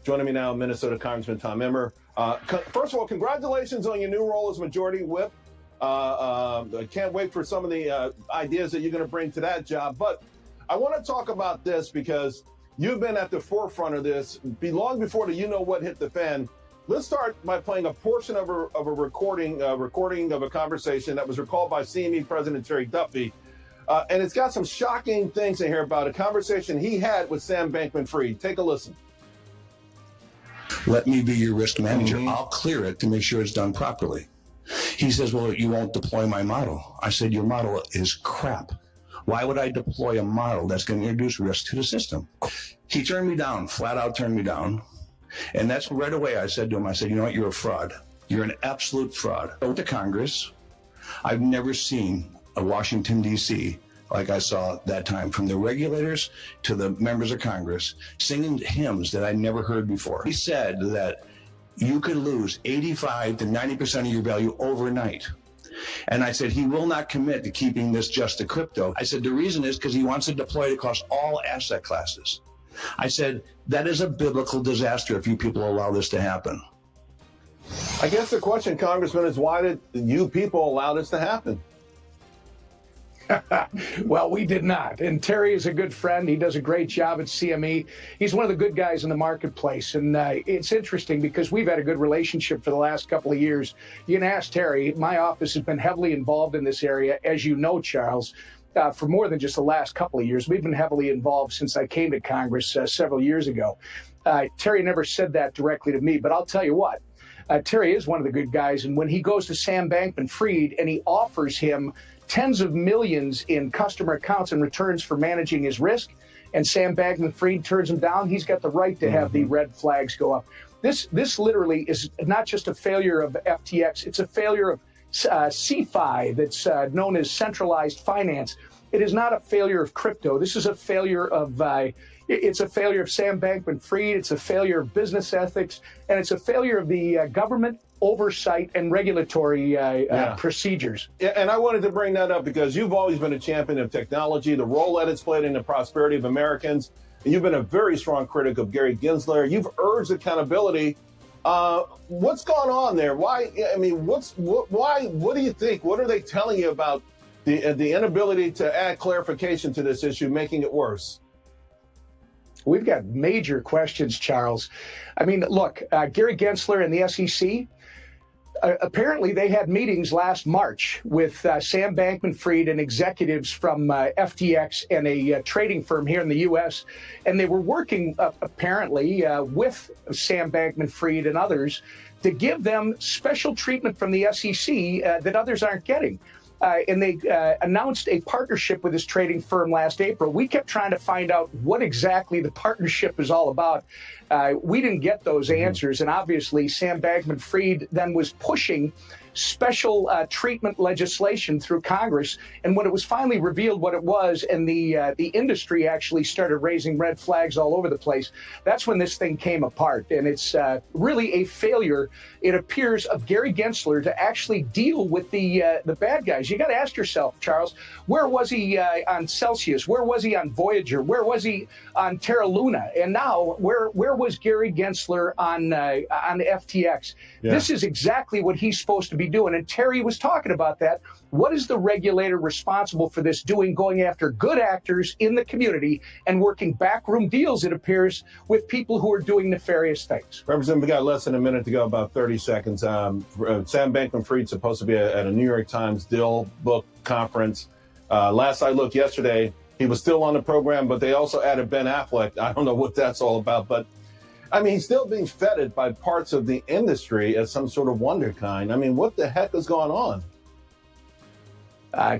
Joining me now, Minnesota Congressman Tom Emmer. First of all, congratulations on your new role as Majority Whip. I can't wait for some of the ideas that you're going to bring to that job. But I want to talk about this because you've been at the forefront of this long before the you-know-what hit the fan. Let's start by playing a portion of a recording of a conversation that was recalled by CME President Terry Duffy. And it's got some shocking things in here about a conversation he had with Sam Bankman-Fried. Take a listen. Let me be your risk manager. I'll clear it to make sure it's done properly. He says, well, you won't deploy my model. I said, your model is crap. Why would I deploy a model that's going to introduce risk to the system? He turned me down, flat out turned me down. And that's right away I said to him, I said, you know what, you're a fraud. You're an absolute fraud. I went to Congress. I've never seen a Washington, D.C. like I saw that time, from the regulators to the members of Congress, singing hymns that I never heard before. He said that you could lose 85 to 90% of your value overnight. And I said, he will not commit to keeping this just to crypto. I said, the reason is because he wants to deploy it across all asset classes. I said, that is a biblical disaster if you people allow this to happen. I guess the question, Congressman, is why did you people allow this to happen? Well, we did not. And Terry is a good friend. He does a great job at CME. He's one of the good guys in the marketplace. And it's interesting because we've had a good relationship for the last couple of years. You can ask Terry. My office has been heavily involved in this area, as you know, Charles, for more than just the last couple of years. We've been heavily involved since I came to Congress several years ago. Terry never said that directly to me, but I'll tell you what. Terry is one of the good guys. And when he goes to Sam Bankman-Fried and he offers him tens of millions in customer accounts and returns for managing his risk, and Sam Bankman-Fried turns him down, he's got the right to have the red flags go up. This literally is not just a failure of FTX, it's a failure of CFI, that's known as centralized finance. It is not a failure of crypto. This is a failure of it's a failure of Sam Bankman-Fried. It's a failure of business ethics, and it's a failure of the government oversight and regulatory procedures. Yeah, and I wanted to bring that up because you've always been a champion of technology, the role that it's played in the prosperity of Americans. And you've been a very strong critic of Gary Gensler. You've urged accountability. What's going on there? Why? I mean, why? What do you think? What are they telling you about the inability to add clarification to this issue, making it worse? We've got major questions, Charles. I mean, look, Gary Gensler and the SEC, apparently they had meetings last March with Sam Bankman-Fried and executives from FTX and a trading firm here in the U.S., and they were working apparently with Sam Bankman-Fried and others to give them special treatment from the SEC that others aren't getting. And they announced a partnership with this trading firm last April. We kept trying to find out what exactly the partnership is all about. We didn't get those answers. And obviously, Sam Bankman-Fried then was pushing special treatment legislation through Congress. And when it was finally revealed what it was, and the industry actually started raising red flags all over the place, that's when this thing came apart. And it's really a failure, it appears, of Gary Gensler to actually deal with the bad guys. You got to ask yourself, Charles, where was he on Celsius? Where was he on Voyager? Where was he on Terra Luna? And now, where was Gary Gensler on FTX? Yeah. This is exactly what he's supposed to be doing. And Terry was talking about that. What is the regulator responsible for this doing, going after good actors in the community and working backroom deals, it appears, with people who are doing nefarious things? Representative, we got less than a minute to go, about 30 seconds. Sam Bankman-Fried supposed to be at a New York Times Dill book conference. Last I looked yesterday, he was still on the program, but they also added Ben Affleck. I don't know what that's all about, but I mean, he's still being feted by parts of the industry as some sort of wonder kind. I mean, what the heck is going on?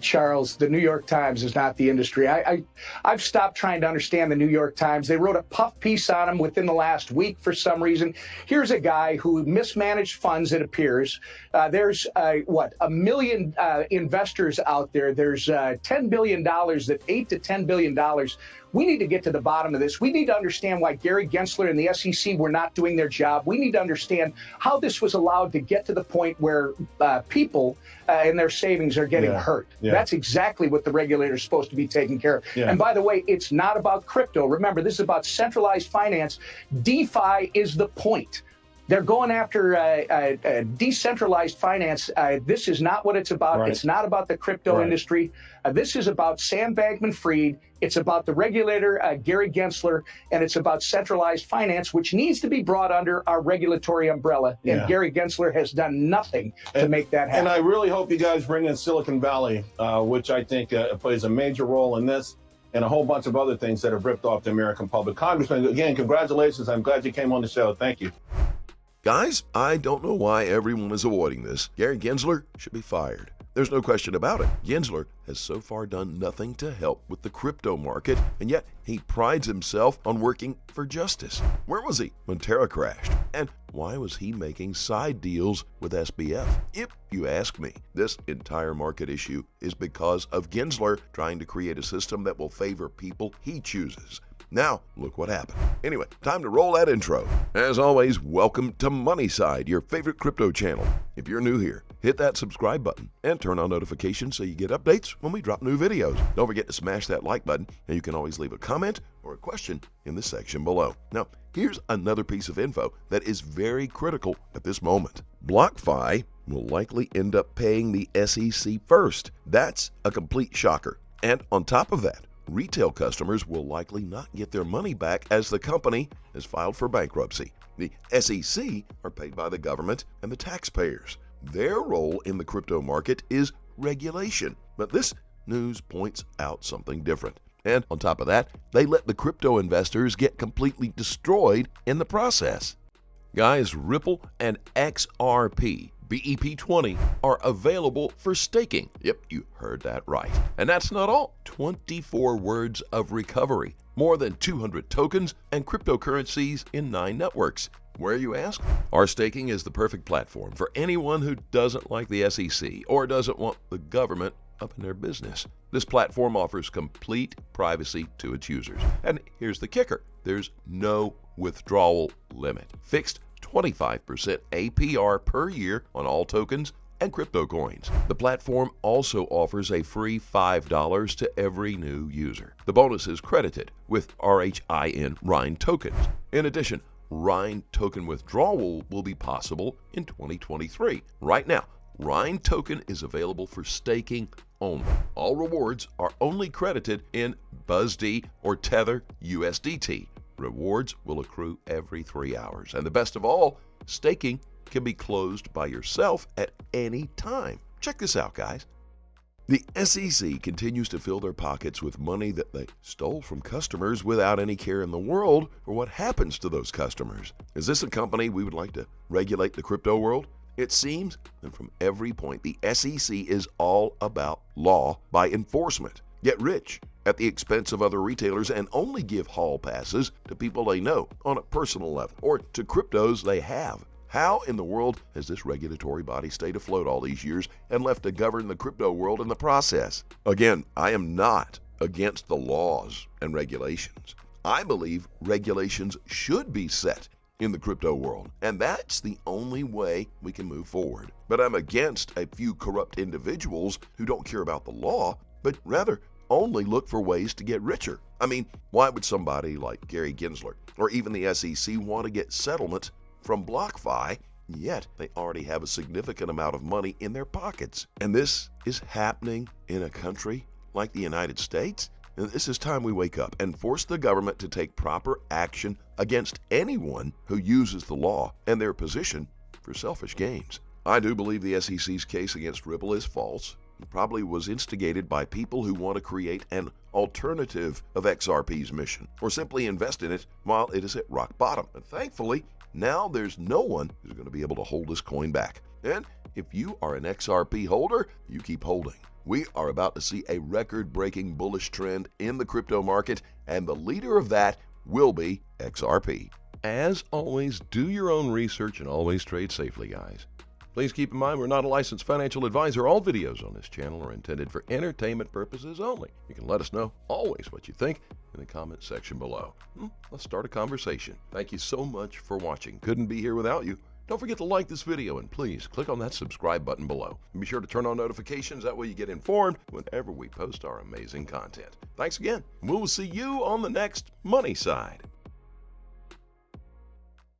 Charles, the New York Times is not the industry. I've stopped trying to understand the New York Times. They wrote a puff piece on him within the last week for some reason. Here's a guy who mismanaged funds, it appears. There's, a million investors out there. There's $10 billion, that $8 to $10 billion We need to get to the bottom of this. We need to understand why Gary Gensler and the SEC were not doing their job. We need to understand how this was allowed to get to the point where people and their savings are getting hurt. That's exactly what the regulator is supposed to be taking care of. And by the way, it's not about crypto. Remember, this is about centralized finance. DeFi is the point. They're going after decentralized finance. This is not what it's about. It's not about the crypto industry. This is about Sam Bankman-Fried. It's about the regulator, Gary Gensler, and it's about centralized finance, which needs to be brought under our regulatory umbrella. And Gary Gensler has done nothing to make that happen. And I really hope you guys bring in Silicon Valley, which I think plays a major role in this, and a whole bunch of other things that have ripped off the American public. Congressman, again, congratulations. I'm glad you came on the show. Thank you. Guys, I don't know why everyone is avoiding this. Gary Gensler should be fired. There's no question about it. Gensler has so far done nothing to help with the crypto market, and yet he prides himself on working for justice. Where was he when Terra crashed? And why was he making side deals with SBF? If you ask me, this entire market issue is because of Gensler trying to create a system that will favor people he chooses. Now, look what happened. Anyway, time to roll that intro. As always, welcome to Moneyside, your favorite crypto channel. If you're new here, hit that subscribe button and turn on notifications so you get updates when we drop new videos. Don't forget to smash that like button, and you can always leave a comment or a question in the section below. Now, here's another piece of info that is very critical at this moment. BlockFi will likely end up paying the SEC first. That's a complete shocker. And on top of that, retail customers will likely not get their money back as the company has filed for bankruptcy. The SEC are paid by the government and the taxpayers. Their role in the crypto market is regulation. But this news points out something different. And on top of that, they let the crypto investors get completely destroyed in the process. Guys, Ripple and XRP BEP20 are available for staking. Yep, you heard that right. And that's not all. 24 words of recovery, more than 200 tokens, and cryptocurrencies in 9 networks. Where, you ask? RSTAKING is the perfect platform for anyone who doesn't like the SEC or doesn't want the government up in their business. This platform offers complete privacy to its users. And here's the kicker. There's no withdrawal limit. Fixed 25% APR per year on all tokens and crypto coins. The platform also offers a free $5 to every new user. The bonus is credited with RHIN tokens. In addition, RHIN token withdrawal will be possible in 2023. Right now, RHIN token is available for staking only. All rewards are only credited in BUSD or Tether USDT. Rewards will accrue every 3 hours. And the best of all, staking can be closed by yourself at any time. Check this out, guys. The SEC continues to fill their pockets with money that they stole from customers without any care in the world for what happens to those customers. Is this a company we would like to regulate the crypto world? It seems that from every point, the SEC is all about law by enforcement. Get rich at the expense of other retailers and only give hall passes to people they know on a personal level or to cryptos they have. How in the world has this regulatory body stayed afloat all these years and left to govern the crypto world in the process? Again, I am not against the laws and regulations. I believe regulations should be set in the crypto world, and that's the only way we can move forward. But I'm against a few corrupt individuals who don't care about the law, but rather only look for ways to get richer. I mean, why would somebody like Gary Gensler or even the SEC want to get settlement from BlockFi, yet they already have a significant amount of money in their pockets? And this is happening in a country like the United States? And this is time we wake up and force the government to take proper action against anyone who uses the law and their position for selfish gains. I do believe the SEC's case against Ripple is false. It probably was instigated by people who want to create an alternative of XRP's mission, or simply invest in it while it is at rock bottom. And thankfully, now there's no one who's going to be able to hold this coin back. And if you are an XRP holder, you keep holding. We are about to see a record-breaking bullish trend in the crypto market, and the leader of that will be XRP. As always, do your own research and always trade safely, guys. Please keep in mind we're not a licensed financial advisor. All videos on this channel are intended for entertainment purposes only. You can let us know always what you think in the comment section below. Let's start a conversation. Thank you so much for watching. Couldn't be here without you. Don't forget to like this video and please click on that subscribe button below. And be sure to turn on notifications. That way you get informed whenever we post our amazing content. Thanks again. We will see you on the next Money Side.